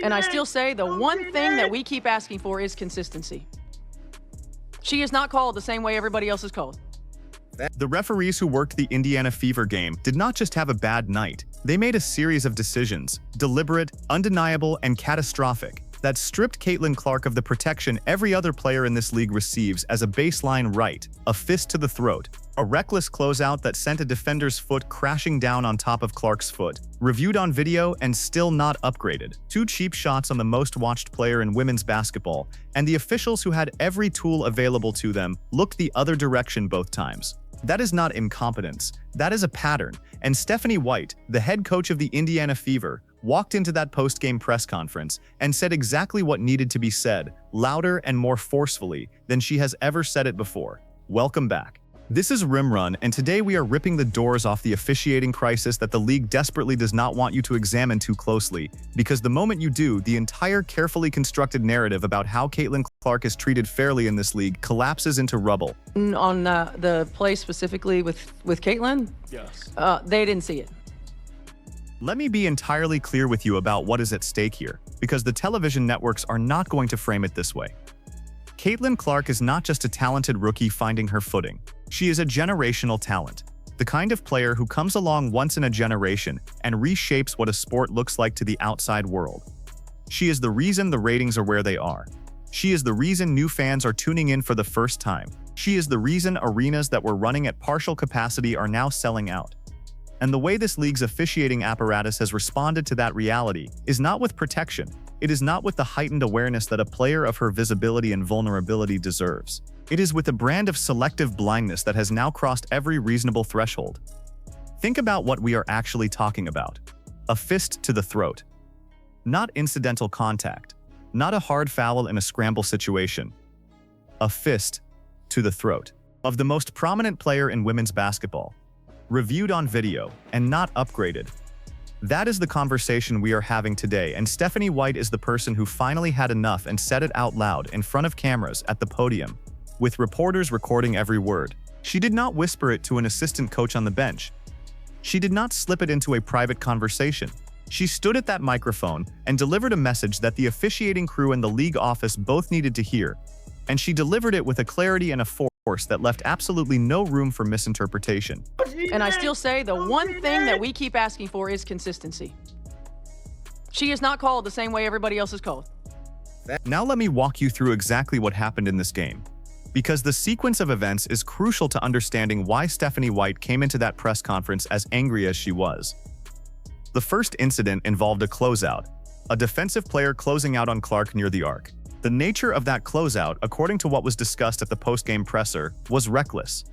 And I still say the one thing that we keep asking for is consistency. She is not called the same way everybody else is called. The referees who worked the Indiana Fever game did not just have a bad night. They made a series of decisions, deliberate, undeniable, and catastrophic, that stripped Caitlin Clark of the protection every other player in this league receives as a baseline right, a fist to the throat, a reckless closeout that sent a defender's foot crashing down on top of Clark's foot, reviewed on video and still not upgraded, 2 cheap shots on the most watched player in women's basketball, and the officials who had every tool available to them looked the other direction both times. That is not incompetence, that is a pattern, and Stephanie White, the head coach of the Indiana Fever, walked into that post-game press conference and said exactly what needed to be said, louder and more forcefully than she has ever said it before. Welcome back. This is Rim Run, and today we are ripping the doors off the officiating crisis that the league desperately does not want you to examine too closely, because the moment you do, the entire carefully constructed narrative about how Caitlin Clark is treated fairly in this league collapses into rubble. On the play specifically with Caitlin? Yes. They didn't see it. Let me be entirely clear with you about what is at stake here, because the television networks are not going to frame it this way. Caitlin Clark is not just a talented rookie finding her footing. She is a generational talent, the kind of player who comes along once in a generation and reshapes what a sport looks like to the outside world. She is the reason the ratings are where they are. She is the reason new fans are tuning in for the first time. She is the reason arenas that were running at partial capacity are now selling out. And the way this league's officiating apparatus has responded to that reality is not with protection. It is not with the heightened awareness that a player of her visibility and vulnerability deserves. It is with a brand of selective blindness that has now crossed every reasonable threshold. Think about what we are actually talking about. A fist to the throat. Not incidental contact. Not a hard foul in a scramble situation. A fist to the throat of the most prominent player in women's basketball. Reviewed on video and not upgraded. That is the conversation we are having today, and Stephanie White is the person who finally had enough and said it out loud in front of cameras at the podium, with reporters recording every word. She did not whisper it to an assistant coach on the bench. She did not slip it into a private conversation. She stood at that microphone and delivered a message that the officiating crew and the league office both needed to hear, and she delivered it with a clarity and a force that left absolutely no room for misinterpretation. And I still say the one thing that we keep asking for is consistency. She is not called the same way everybody else is called. Now let me walk you through exactly what happened in this game, because the sequence of events is crucial to understanding why Stephanie White came into that press conference as angry as she was. The first incident involved a closeout, a defensive player closing out on Clark near the arc. The nature of that closeout, according to what was discussed at the post-game presser, was reckless.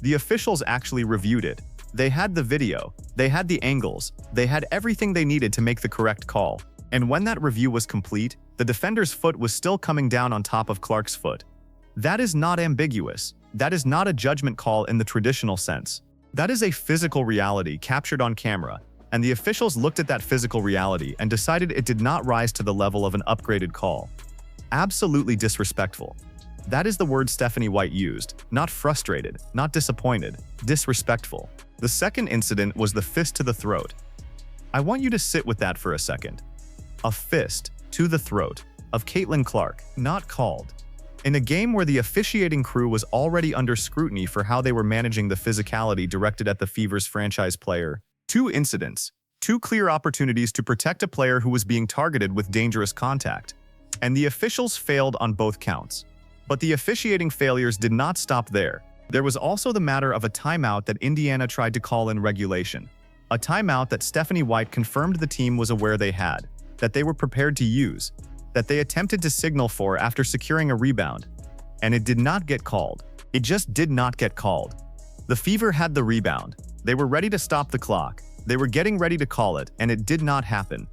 The officials actually reviewed it. They had the video, they had the angles, they had everything they needed to make the correct call. And when that review was complete, the defender's foot was still coming down on top of Clark's foot. That is not ambiguous. That is not a judgment call in the traditional sense. That is a physical reality captured on camera, and the officials looked at that physical reality and decided it did not rise to the level of an upgraded call. Absolutely disrespectful. That is the word Stephanie White used, not frustrated, not disappointed, disrespectful. The second incident was the fist to the throat. I want you to sit with that for a second. A fist to the throat of Caitlin Clark, not called. In a game where the officiating crew was already under scrutiny for how they were managing the physicality directed at the Fever's franchise player. 2 incidents, 2 clear opportunities to protect a player who was being targeted with dangerous contact. And the officials failed on both counts. But the officiating failures did not stop there. There was also the matter of a timeout that Indiana tried to call in regulation. A timeout that Stephanie White confirmed the team was aware they had, that they were prepared to use, that they attempted to signal for after securing a rebound. And it did not get called. It just did not get called. The Fever had the rebound. They were ready to stop the clock. They were getting ready to call it, and it did not happen.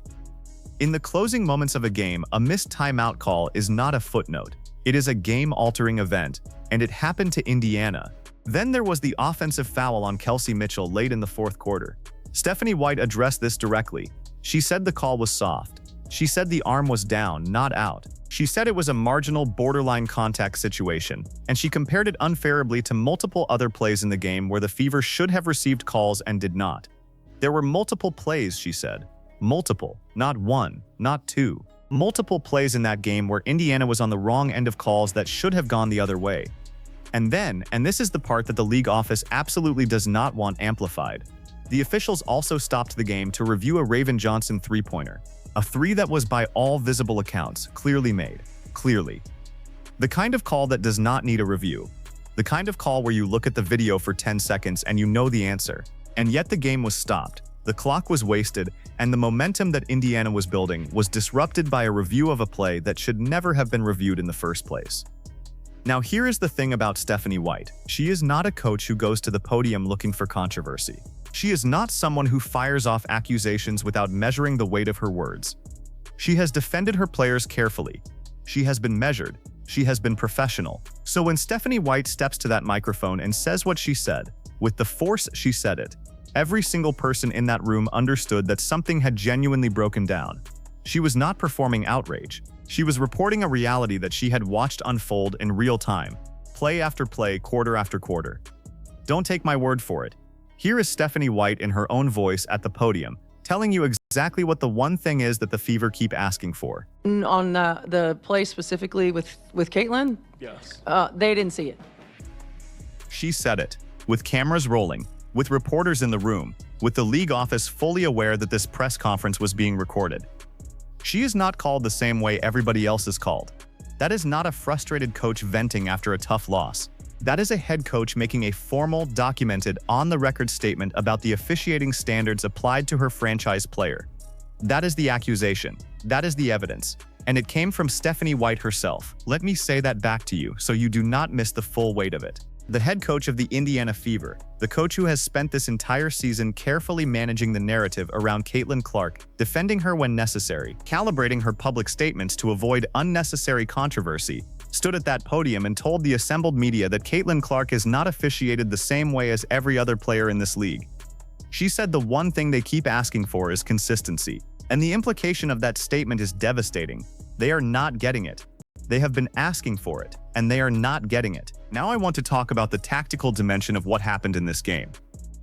In the closing moments of a game, a missed timeout call is not a footnote. It is a game-altering event, and it happened to Indiana. Then there was the offensive foul on Kelsey Mitchell late in the fourth quarter. Stephanie White addressed this directly. She said the call was soft. She said the arm was down, not out. She said it was a marginal borderline contact situation, and she compared it unfavorably to multiple other plays in the game where the Fever should have received calls and did not. There were multiple plays, she said. Multiple, not one, not two. Multiple plays in that game where Indiana was on the wrong end of calls that should have gone the other way. And then, and this is the part that the league office absolutely does not want amplified, the officials also stopped the game to review a Raven Johnson three-pointer. A three that was by all visible accounts clearly made. Clearly. The kind of call that does not need a review. The kind of call where you look at the video for 10 seconds and you know the answer. And yet the game was stopped. The clock was wasted, and the momentum that Indiana was building was disrupted by a review of a play that should never have been reviewed in the first place. Now here is the thing about Stephanie White. She is not a coach who goes to the podium looking for controversy. She is not someone who fires off accusations without measuring the weight of her words. She has defended her players carefully. She has been measured. She has been professional. So when Stephanie White steps to that microphone and says what she said, with the force she said it, every single person in that room understood that something had genuinely broken down. She was not performing outrage. She was reporting a reality that she had watched unfold in real time, play after play, quarter after quarter. Don't take my word for it. Here is Stephanie White in her own voice at the podium, telling you exactly what the one thing is that the Fever keep asking for. On the play specifically with Caitlin? Yes. They didn't see it. She said it, with cameras rolling, with reporters in the room, with the league office fully aware that this press conference was being recorded. She is not called the same way everybody else is called. That is not a frustrated coach venting after a tough loss. That is a head coach making a formal, documented, on-the-record statement about the officiating standards applied to her franchise player. That is the accusation. That is the evidence. And it came from Stephanie White herself. Let me say that back to you so you do not miss the full weight of it. The head coach of the Indiana Fever, the coach who has spent this entire season carefully managing the narrative around Caitlin Clark, defending her when necessary, calibrating her public statements to avoid unnecessary controversy, stood at that podium and told the assembled media that Caitlin Clark is not officiated the same way as every other player in this league. She said the one thing they keep asking for is consistency. And the implication of that statement is devastating. They are not getting it. They have been asking for it, and they are not getting it. Now I want to talk about the tactical dimension of what happened in this game.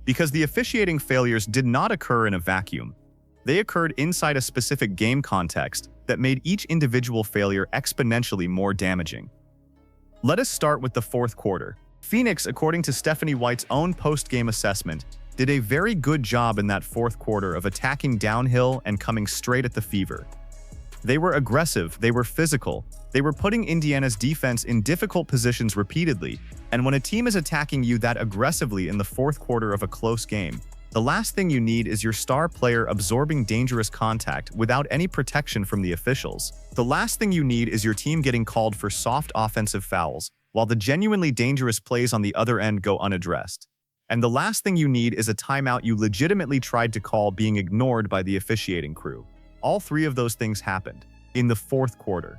Because the officiating failures did not occur in a vacuum. They occurred inside a specific game context that made each individual failure exponentially more damaging. Let us start with the fourth quarter. Phoenix, according to Stephanie White's own post-game assessment, did a very good job in that fourth quarter of attacking downhill and coming straight at the Fever. They were aggressive, they were physical, they were putting Indiana's defense in difficult positions repeatedly, and when a team is attacking you that aggressively in the fourth quarter of a close game, the last thing you need is your star player absorbing dangerous contact without any protection from the officials. The last thing you need is your team getting called for soft offensive fouls, while the genuinely dangerous plays on the other end go unaddressed. And the last thing you need is a timeout you legitimately tried to call being ignored by the officiating crew. All three of those things happened in the fourth quarter.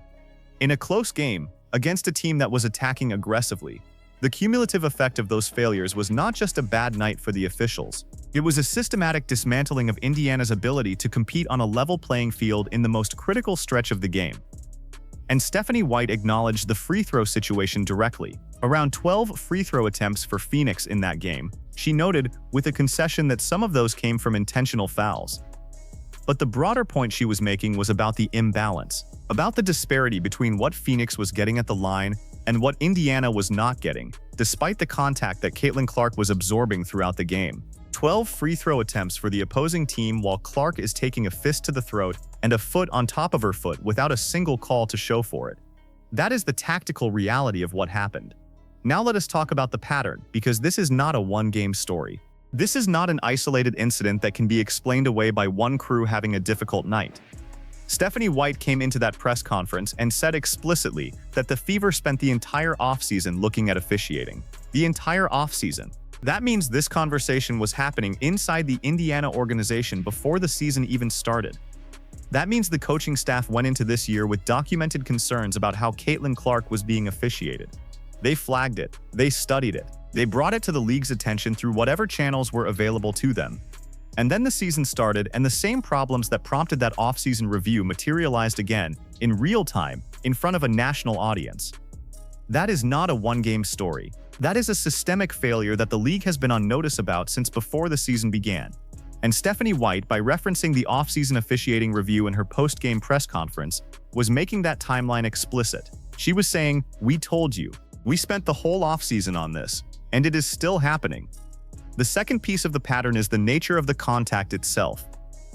In a close game, against a team that was attacking aggressively, the cumulative effect of those failures was not just a bad night for the officials. It was a systematic dismantling of Indiana's ability to compete on a level playing field in the most critical stretch of the game. And Stephanie White acknowledged the free throw situation directly. Around 12 free throw attempts for Phoenix in that game, she noted, with a concession that some of those came from intentional fouls. But the broader point she was making was about the imbalance, about the disparity between what Phoenix was getting at the line and what Indiana was not getting, despite the contact that Caitlin Clark was absorbing throughout the game. 12 free throw attempts for the opposing team while Clark is taking a fist to the throat and a foot on top of her foot without a single call to show for it. That is the tactical reality of what happened. Now let us talk about the pattern, because this is not a one-game story. This is not an isolated incident that can be explained away by one crew having a difficult night. Stephanie White came into that press conference and said explicitly that the Fever spent the entire offseason looking at officiating. The entire offseason. That means this conversation was happening inside the Indiana organization before the season even started. That means the coaching staff went into this year with documented concerns about how Caitlin Clark was being officiated. They flagged it. They studied it. They brought it to the league's attention through whatever channels were available to them. And then the season started, and the same problems that prompted that off-season review materialized again, in real time, in front of a national audience. That is not a one-game story. That is a systemic failure that the league has been on notice about since before the season began. And Stephanie White, by referencing the off-season officiating review in her post-game press conference, was making that timeline explicit. She was saying, "We told you. We spent the whole off-season on this, and it is still happening." The second piece of the pattern is the nature of the contact itself.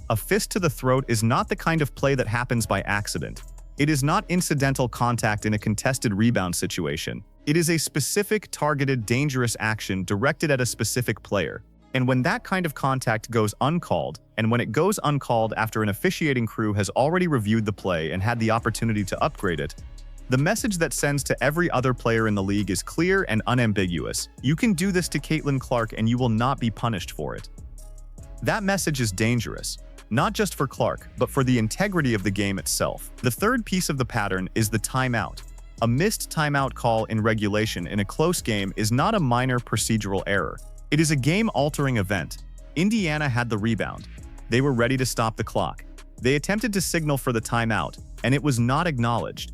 A fist to the throat is not the kind of play that happens by accident. It is not incidental contact in a contested rebound situation. It is a specific, targeted, dangerous action directed at a specific player. And when that kind of contact goes uncalled, and when it goes uncalled after an officiating crew has already reviewed the play and had the opportunity to upgrade it, the message that sends to every other player in the league is clear and unambiguous. You can do this to Caitlin Clark and you will not be punished for it. That message is dangerous, not just for Clark, but for the integrity of the game itself. The third piece of the pattern is the timeout. A missed timeout call in regulation in a close game is not a minor procedural error. It is a game-altering event. Indiana had the rebound. They were ready to stop the clock. They attempted to signal for the timeout, and it was not acknowledged.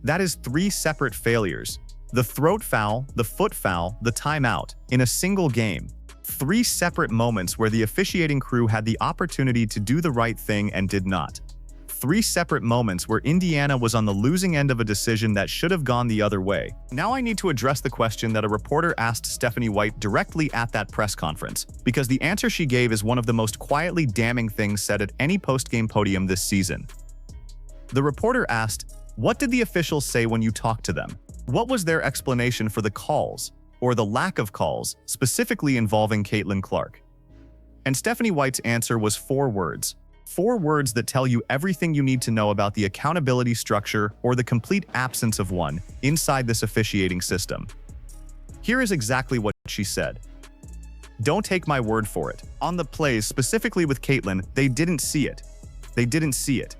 That is 3 separate failures. The throat foul, the foot foul, the timeout, in a single game. 3 separate moments where the officiating crew had the opportunity to do the right thing and did not. 3 separate moments where Indiana was on the losing end of a decision that should have gone the other way. Now I need to address the question that a reporter asked Stephanie White directly at that press conference, because the answer she gave is one of the most quietly damning things said at any post-game podium this season. The reporter asked, "What did the officials say when you talked to them? What was their explanation for the calls, or the lack of calls, specifically involving Caitlin Clark?" And Stephanie White's answer was 4 words. 4 words that tell you everything you need to know about the accountability structure, or the complete absence of one, inside this officiating system. Here is exactly what she said. "Don't take my word for it. On the plays, specifically with Caitlin, they didn't see it. They didn't see it.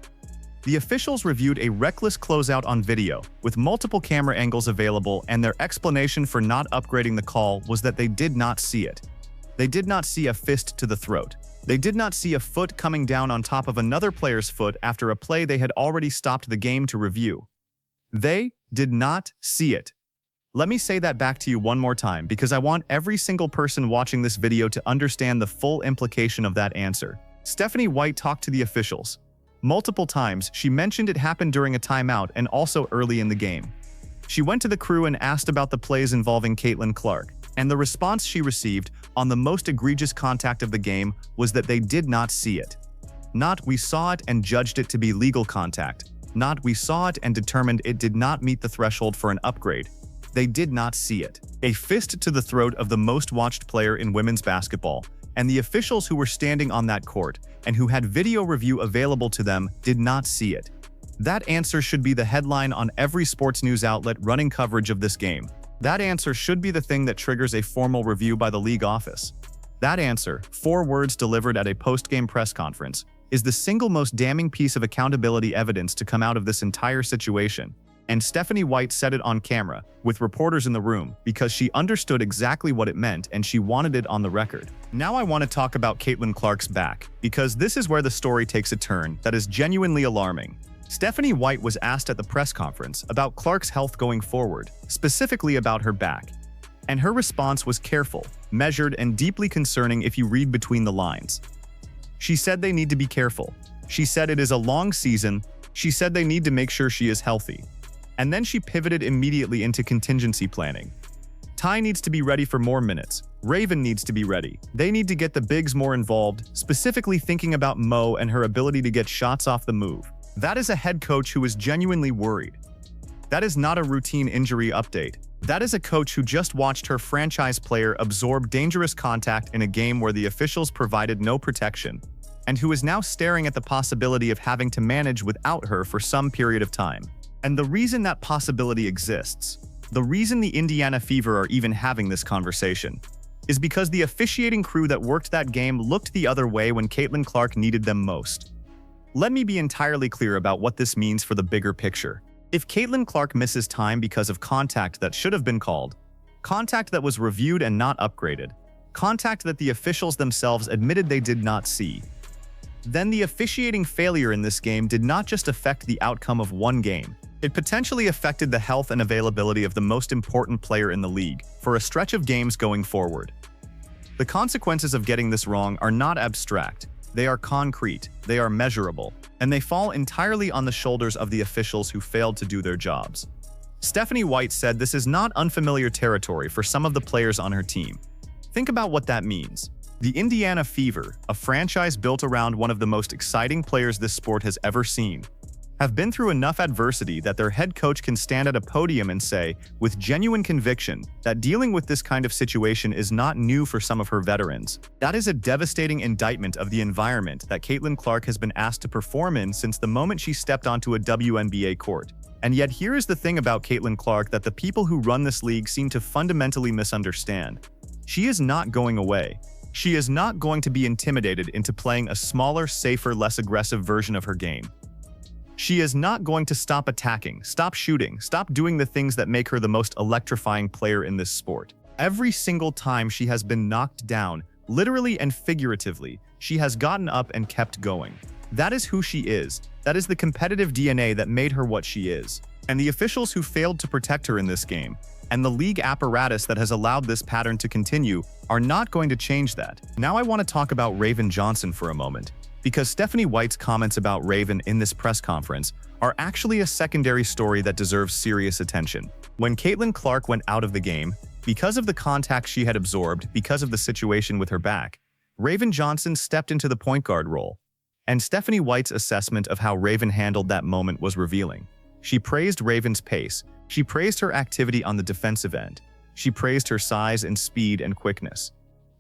The officials reviewed a reckless closeout on video, with multiple camera angles available, and their explanation for not upgrading the call was that they did not see it. They did not see a fist to the throat. They did not see a foot coming down on top of another player's foot after a play they had already stopped the game to review. They did not see it." Let me say that back to you one more time, because I want every single person watching this video to understand the full implication of that answer. Stephanie White talked to the officials. Multiple times, she mentioned it happened during a timeout and also early in the game. She went to the crew and asked about the plays involving Caitlin Clark, and the response she received on the most egregious contact of the game was that they did not see it. Not "we saw it and judged it to be legal contact." Not "we saw it and determined it did not meet the threshold for an upgrade." They did not see it. A fist to the throat of the most watched player in women's basketball, and the officials who were standing on that court and who had video review available to them did not see it. That answer should be the headline on every sports news outlet running coverage of this game. That answer should be the thing that triggers a formal review by the league office. That answer, 4 words delivered at a post-game press conference, is the single most damning piece of accountability evidence to come out of this entire situation. And Stephanie White said it on camera, with reporters in the room, because she understood exactly what it meant and she wanted it on the record. Now I want to talk about Caitlin Clark's back, because this is where the story takes a turn that is genuinely alarming. Stephanie White was asked at the press conference about Clark's health going forward, specifically about her back. And her response was careful, measured, and deeply concerning if you read between the lines. She said they need to be careful. She said it is a long season. She said they need to make sure she is healthy. And then she pivoted immediately into contingency planning. Ty needs to be ready for more minutes. Raven needs to be ready. They need to get the bigs more involved, specifically thinking about Mo and her ability to get shots off the move. That is a head coach who is genuinely worried. That is not a routine injury update. That is a coach who just watched her franchise player absorb dangerous contact in a game where the officials provided no protection, and who is now staring at the possibility of having to manage without her for some period of time. And the reason that possibility exists, the reason the Indiana Fever are even having this conversation, is because the officiating crew that worked that game looked the other way when Caitlin Clark needed them most. Let me be entirely clear about what this means for the bigger picture. If Caitlin Clark misses time because of contact that should have been called, contact that was reviewed and not upgraded, contact that the officials themselves admitted they did not see, then the officiating failure in this game did not just affect the outcome of one game. It potentially affected the health and availability of the most important player in the league for a stretch of games going forward. The consequences of getting this wrong are not abstract. They are concrete, they are measurable, and they fall entirely on the shoulders of the officials who failed to do their jobs. Stephanie White said this is not unfamiliar territory for some of the players on her team. Think about what that means. The Indiana Fever, a franchise built around one of the most exciting players this sport has ever seen, have been through enough adversity that their head coach can stand at a podium and say, with genuine conviction, that dealing with this kind of situation is not new for some of her veterans. That is a devastating indictment of the environment that Caitlin Clark has been asked to perform in since the moment she stepped onto a WNBA court. And yet here is the thing about Caitlin Clark that the people who run this league seem to fundamentally misunderstand. She is not going away. She is not going to be intimidated into playing a smaller, safer, less aggressive version of her game. She is not going to stop attacking, stop shooting, stop doing the things that make her the most electrifying player in this sport. Every single time she has been knocked down, literally and figuratively, she has gotten up and kept going. That is who she is. That is the competitive DNA that made her what she is. And the officials who failed to protect her in this game, and the league apparatus that has allowed this pattern to continue, are not going to change that. Now I want to talk about Raven Johnson for a moment, because Stephanie White's comments about Raven in this press conference are actually a secondary story that deserves serious attention. When Caitlin Clark went out of the game, because of the contact she had absorbed because of the situation with her back, Raven Johnson stepped into the point guard role. And Stephanie White's assessment of how Raven handled that moment was revealing. She praised Raven's pace. She praised her activity on the defensive end. She praised her size and speed and quickness.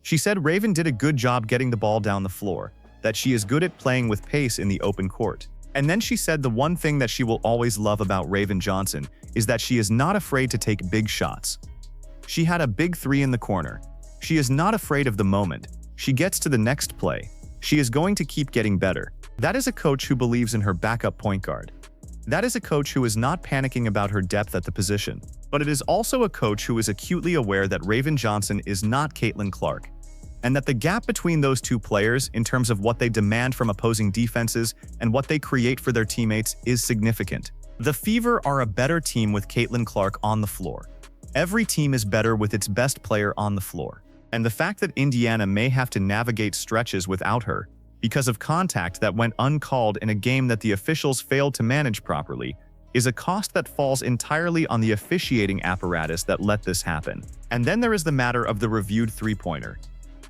She said Raven did a good job getting the ball down the floor, that she is good at playing with pace in the open court. And then she said the one thing that she will always love about Raven Johnson is that she is not afraid to take big shots. She had a big three in the corner. She is not afraid of the moment. She gets to the next play. She is going to keep getting better. That is a coach who believes in her backup point guard. That is a coach who is not panicking about her depth at the position. But it is also a coach who is acutely aware that Raven Johnson is not Caitlin Clark, and that the gap between those two players in terms of what they demand from opposing defenses and what they create for their teammates is significant. The Fever are a better team with Caitlin Clark on the floor. Every team is better with its best player on the floor. And the fact that Indiana may have to navigate stretches without her because of contact that went uncalled in a game that the officials failed to manage properly is a cost that falls entirely on the officiating apparatus that let this happen. And then there is the matter of the reviewed three-pointer.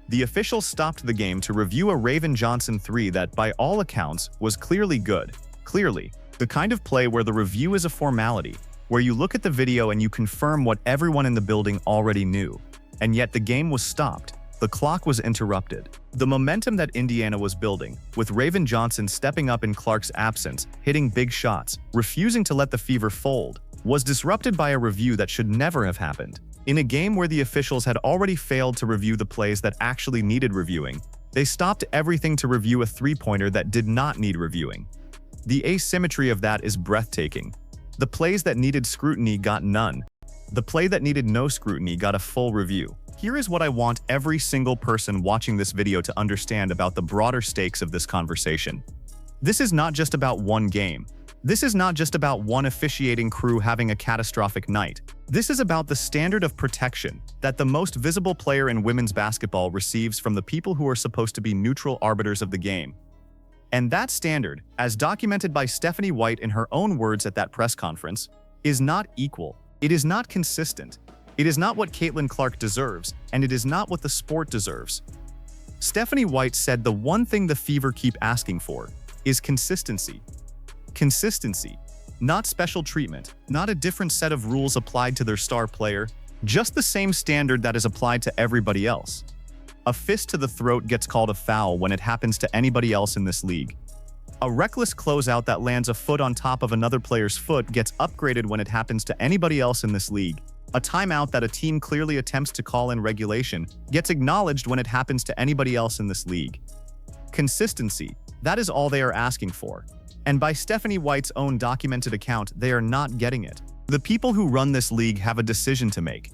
The officials stopped the game to review a Raven Johnson three that, by all accounts, was clearly good. Clearly, the kind of play where the review is a formality, where you look at the video and you confirm what everyone in the building already knew. And yet the game was stopped. The clock was interrupted. The momentum that Indiana was building, with Raven Johnson stepping up in Clark's absence, hitting big shots, refusing to let the Fever fold, was disrupted by a review that should never have happened. In a game where the officials had already failed to review the plays that actually needed reviewing, they stopped everything to review a three-pointer that did not need reviewing. The asymmetry of that is breathtaking. The plays that needed scrutiny got none. The play that needed no scrutiny got a full review. Here is what I want every single person watching this video to understand about the broader stakes of this conversation. This is not just about one game. This is not just about one officiating crew having a catastrophic night. This is about the standard of protection that the most visible player in women's basketball receives from the people who are supposed to be neutral arbiters of the game. And that standard, as documented by Stephanie White in her own words at that press conference, is not equal. It is not consistent. It is not what Caitlin Clark deserves, and it is not what the sport deserves. Stephanie White said the one thing the Fever keep asking for is consistency. Consistency. Not special treatment, not a different set of rules applied to their star player, just the same standard that is applied to everybody else. A fist to the throat gets called a foul when it happens to anybody else in this league. A reckless closeout that lands a foot on top of another player's foot gets upgraded when it happens to anybody else in this league. A timeout that a team clearly attempts to call in regulation gets acknowledged when it happens to anybody else in this league. Consistency. That is all they are asking for. And by Stephanie White's own documented account, they are not getting it. The people who run this league have a decision to make.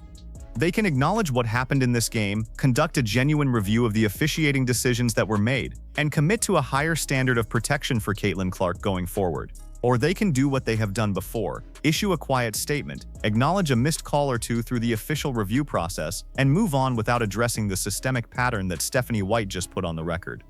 They can acknowledge what happened in this game, conduct a genuine review of the officiating decisions that were made, and commit to a higher standard of protection for Caitlin Clark going forward. Or they can do what they have done before, issue a quiet statement, acknowledge a missed call or two through the official review process, and move on without addressing the systemic pattern that Stephanie White just put on the record.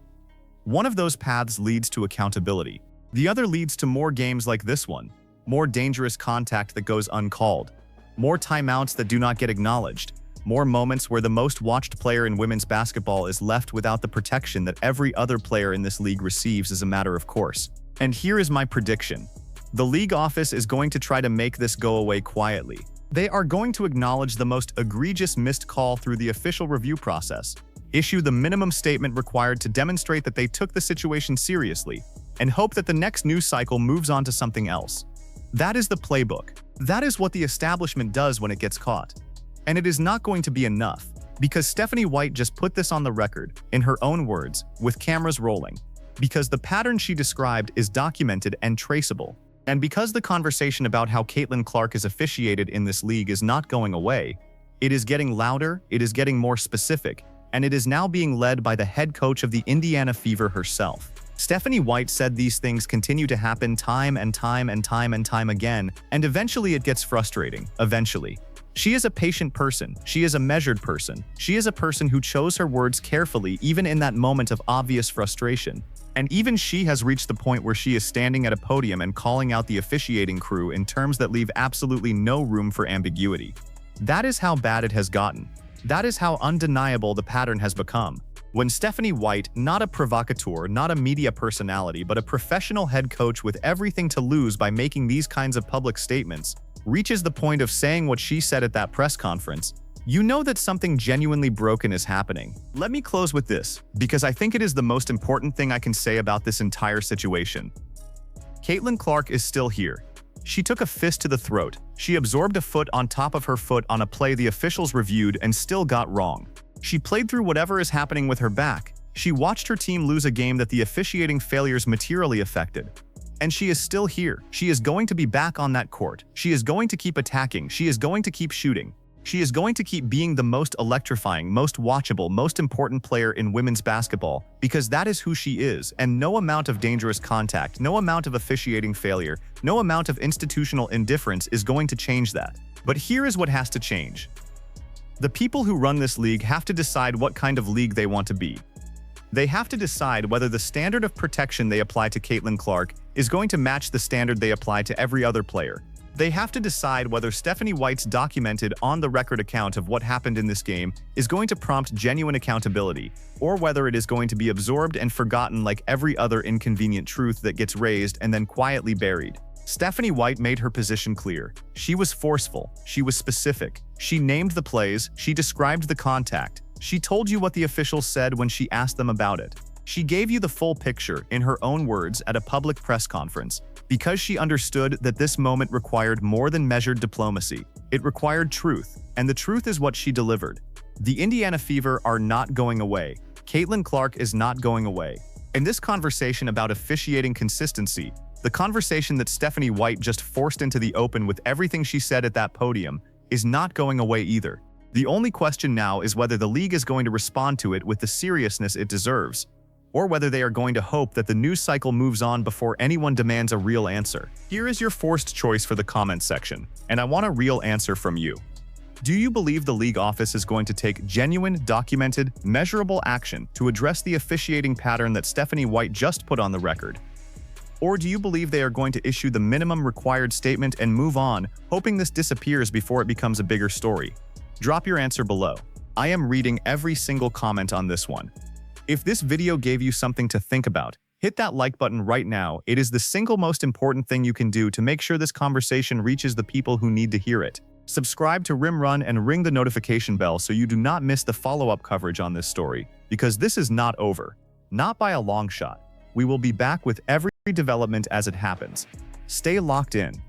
One of those paths leads to accountability. The other leads to more games like this one, more dangerous contact that goes uncalled, more timeouts that do not get acknowledged, more moments where the most watched player in women's basketball is left without the protection that every other player in this league receives as a matter of course. And here is my prediction. The league office is going to try to make this go away quietly. They are going to acknowledge the most egregious missed call through the official review process, issue the minimum statement required to demonstrate that they took the situation seriously, and hope that the next news cycle moves on to something else. That is the playbook. That is what the establishment does when it gets caught. And it is not going to be enough, because Stephanie White just put this on the record, in her own words, with cameras rolling. Because the pattern she described is documented and traceable. And because the conversation about how Caitlin Clark is officiated in this league is not going away, it is getting louder, it is getting more specific, and it is now being led by the head coach of the Indiana Fever herself. Stephanie White said these things continue to happen time and time again, and eventually it gets frustrating, eventually. She is a patient person, she is a measured person, she is a person who chose her words carefully even in that moment of obvious frustration. And even she has reached the point where she is standing at a podium and calling out the officiating crew in terms that leave absolutely no room for ambiguity. That is how bad it has gotten. That is how undeniable the pattern has become. When Stephanie White, not a provocateur, not a media personality, but a professional head coach with everything to lose by making these kinds of public statements, reaches the point of saying what she said at that press conference, you know that something genuinely broken is happening. Let me close with this, because I think it is the most important thing I can say about this entire situation. Caitlin Clark is still here. She took a fist to the throat. She absorbed a foot on top of her foot on a play the officials reviewed and still got wrong. She played through whatever is happening with her back. She watched her team lose a game that the officiating failures materially affected. And she is still here. She is going to be back on that court. She is going to keep attacking. She is going to keep shooting. She is going to keep being the most electrifying, most watchable, most important player in women's basketball, because that is who she is, and no amount of dangerous contact, no amount of officiating failure, no amount of institutional indifference is going to change that. But here is what has to change. The people who run this league have to decide what kind of league they want to be. They have to decide whether the standard of protection they apply to Caitlin Clark is going to match the standard they apply to every other player. They have to decide whether Stephanie White's documented on-the-record account of what happened in this game is going to prompt genuine accountability, or whether it is going to be absorbed and forgotten like every other inconvenient truth that gets raised and then quietly buried. Stephanie White made her position clear. She was forceful. She was specific. She named the plays. She described the contact. She told you what the officials said when she asked them about it. She gave you the full picture, in her own words, at a public press conference, because she understood that this moment required more than measured diplomacy. It required truth, and the truth is what she delivered. The Indiana Fever are not going away. Caitlin Clark is not going away. In this conversation about officiating consistency, the conversation that Stephanie White just forced into the open with everything she said at that podium is not going away either. The only question now is whether the league is going to respond to it with the seriousness it deserves, or whether they are going to hope that the news cycle moves on before anyone demands a real answer. Here is your forced choice for the comments section, and I want a real answer from you. Do you believe the league office is going to take genuine, documented, measurable action to address the officiating pattern that Stephanie White just put on the record? Or do you believe they are going to issue the minimum required statement and move on, hoping this disappears before it becomes a bigger story? Drop your answer below. I am reading every single comment on this one. If this video gave you something to think about, hit that like button right now. It is the single most important thing you can do to make sure this conversation reaches the people who need to hear it. Subscribe to Rimrun and ring the notification bell so you do not miss the follow-up coverage on this story, because this is not over. Not by a long shot. We will be back with every development as it happens. Stay locked in.